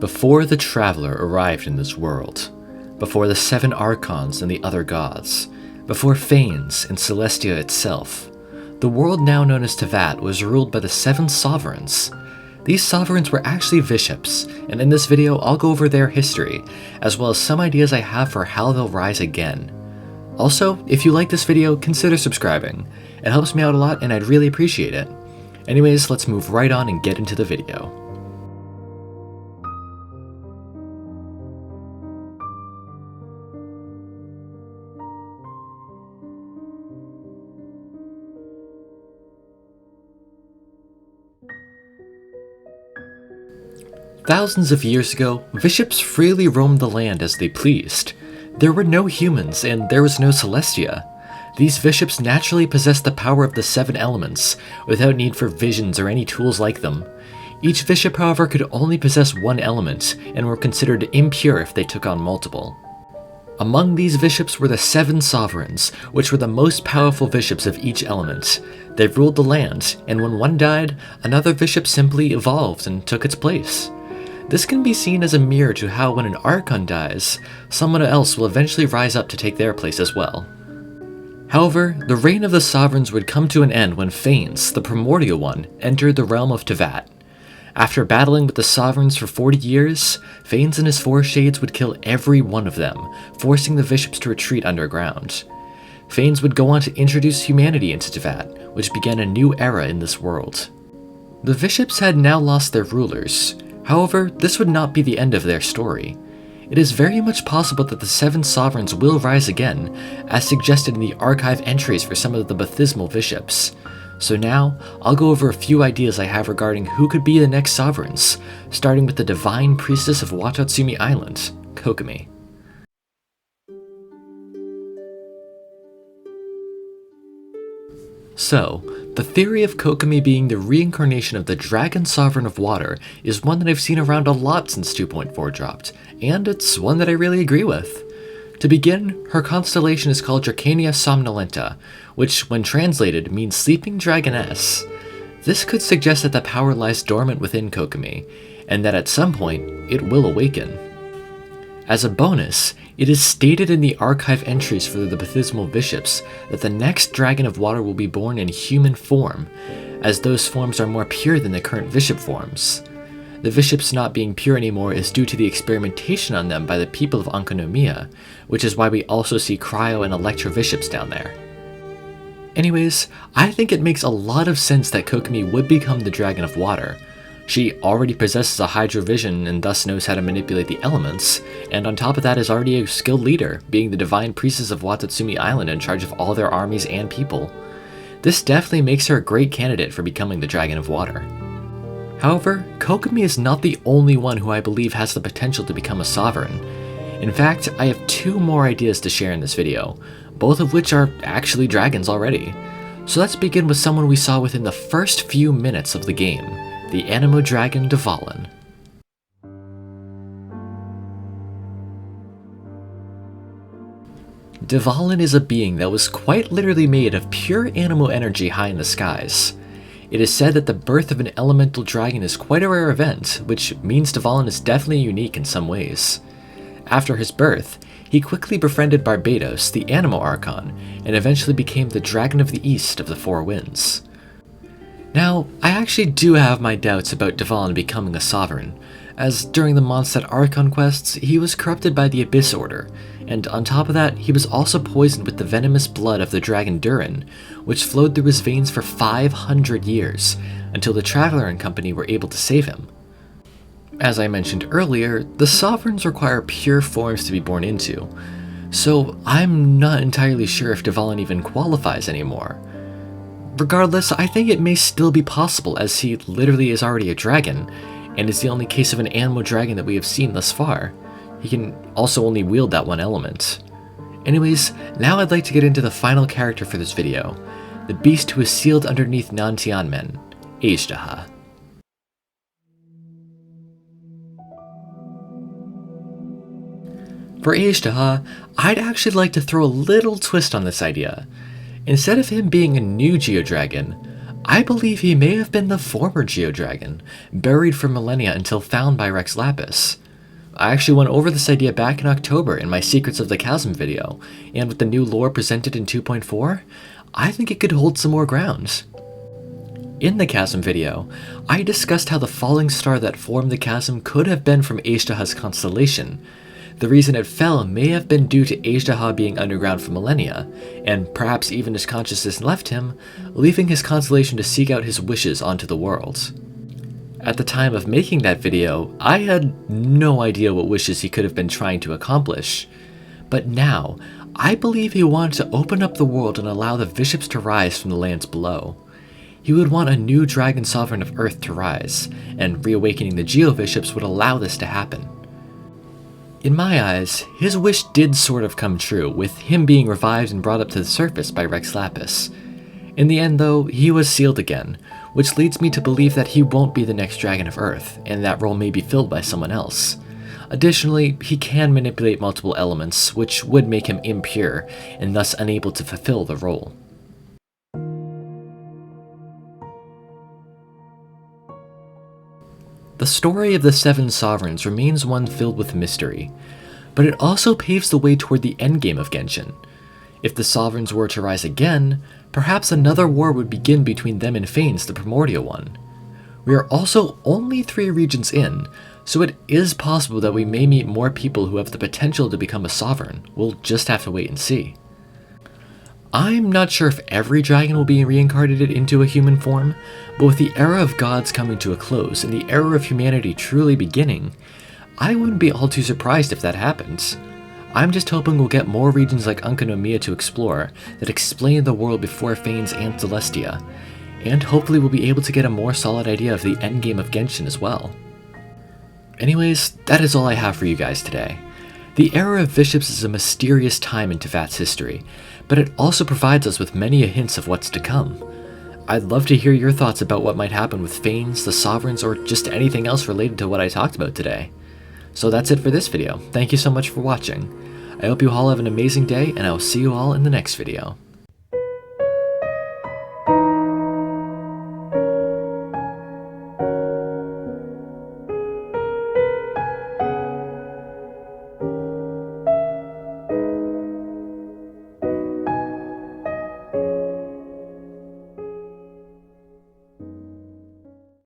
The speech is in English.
Before the Traveler arrived in this world, before the 7 Archons and the other gods, before Phanes and Celestia itself, the world now known as Teyvat was ruled by the 7 sovereigns. These sovereigns were actually Vishaps, and in this video I'll go over their history, as well as some ideas I have for how they'll rise again. Also, if you like this video, consider subscribing. It helps me out a lot and I'd really appreciate it. Anyways, let's move right on and get into the video. Thousands of years ago, Vishaps freely roamed the land as they pleased. There were no humans, and there was no Celestia. These Vishaps naturally possessed the power of the 7 elements, without need for visions or any tools like them. Each Vishap, however, could only possess one element, and were considered impure if they took on multiple. Among these Vishaps were the 7 sovereigns, which were the most powerful Vishaps of each element. They ruled the land, and when one died, another Vishap simply evolved and took its place. This can be seen as a mirror to how when an Archon dies, someone else will eventually rise up to take their place as well. However, the reign of the sovereigns would come to an end when Phanes, the primordial one, entered the realm of Teyvat. After battling with the sovereigns for 40 years, Phanes and his 4 shades would kill every one of them, forcing the Vishaps to retreat underground. Phanes would go on to introduce humanity into Teyvat, which began a new era in this world. The Vishaps had now lost their rulers. However, this would not be the end of their story. It is very much possible that the 7 sovereigns will rise again, as suggested in the archive entries for some of the baptismal Vishaps. So now, I'll go over a few ideas I have regarding who could be the next sovereigns, starting with the divine priestess of Watatsumi Island, Kokomi. So, the theory of Kokomi being the reincarnation of the Dragon Sovereign of Water is one that I've seen around a lot since 2.4 dropped, and it's one that I really agree with. To begin, her constellation is called Dracania Somnolenta, which, when translated, means Sleeping Dragoness. This could suggest that the power lies dormant within Kokomi, and that at some point, it will awaken. As a bonus, it is stated in the archive entries for the baptismal Vishaps that the next Dragon of Water will be born in human form, as those forms are more pure than the current Vishap forms. The Vishaps not being pure anymore is due to the experimentation on them by the people of Enkanomiya, which is why we also see Cryo and Electro Vishaps down there. Anyways, I think it makes a lot of sense that Kokomi would become the Dragon of Water. She already possesses a Hydrovision and thus knows how to manipulate the elements, and on top of that is already a skilled leader, being the divine priestess of Watatsumi Island in charge of all their armies and people. This definitely makes her a great candidate for becoming the Dragon of Water. However, Kokomi is not the only one who I believe has the potential to become a sovereign. In fact, I have 2 more ideas to share in this video, both of which are actually dragons already. So let's begin with someone we saw within the first few minutes of the game, the Anemo Dragon Dvalin. Dvalin is a being that was quite literally made of pure Anemo energy high in the skies. It is said that the birth of an elemental dragon is quite a rare event, which means Dvalin is definitely unique in some ways. After his birth, he quickly befriended Barbatos, the Anemo Archon, and eventually became the Dragon of the East of the 4 Winds. Now, I actually do have my doubts about Dvalin becoming a sovereign, as during the Mondstadt Archon quests, he was corrupted by the Abyss Order, and on top of that, he was also poisoned with the venomous blood of the dragon Durin, which flowed through his veins for 500 years, until the Traveler and company were able to save him. As I mentioned earlier, the sovereigns require pure forms to be born into, so I'm not entirely sure if Dvalin even qualifies anymore. Regardless, I think it may still be possible, as he literally is already a dragon, and is the only case of an Anemo dragon that we have seen thus far. He can also only wield that one element. Anyways, now I'd like to get into the final character for this video, the beast who is sealed underneath Nantianmen, Azhdaha. For Azhdaha, I'd actually like to throw a little twist on this idea. Instead of him being a new Geodragon, I believe he may have been the former Geodragon, buried for millennia until found by Rex Lapis. I actually went over this idea back in October in my Secrets of the Chasm video, and with the new lore presented in 2.4, I think it could hold some more ground. In the Chasm video, I discussed how the falling star that formed the chasm could have been from Azhdaha's constellation. The reason it fell may have been due to Azhdaha being underground for millennia, and perhaps even his consciousness left him, leaving his constellation to seek out his wishes onto the world. At the time of making that video, I had no idea what wishes he could have been trying to accomplish. But now, I believe he wanted to open up the world and allow the Vishaps to rise from the lands below. He would want a new dragon sovereign of Earth to rise, and reawakening the Geo-Vishaps would allow this to happen. In my eyes, his wish did sort of come true, with him being revived and brought up to the surface by Rex Lapis. In the end though, he was sealed again, which leads me to believe that he won't be the next Dragon of Earth, and that role may be filled by someone else. Additionally, he can manipulate multiple elements, which would make him impure, and thus unable to fulfill the role. The story of the Seven Sovereigns remains one filled with mystery, but it also paves the way toward the endgame of Genshin. If the Sovereigns were to rise again, perhaps another war would begin between them and Phanes, the primordial one. We are also only 3 regions in, so it is possible that we may meet more people who have the potential to become a Sovereign. We'll just have to wait and see. I'm not sure if every dragon will be reincarnated into a human form, but with the era of gods coming to a close and the era of humanity truly beginning, I wouldn't be all too surprised if that happens. I'm just hoping we'll get more regions like Unconomia to explore that explain the world before Phanes and Celestia, and hopefully we'll be able to get a more solid idea of the endgame of Genshin as well. Anyways, that is all I have for you guys today. The Era of Vishaps is a mysterious time in Teyvat's history, but it also provides us with many hints of what's to come. I'd love to hear your thoughts about what might happen with Phanes, the Sovereigns, or just anything else related to what I talked about today. So that's it for this video. Thank you so much for watching. I hope you all have an amazing day, and I will see you all in the next video.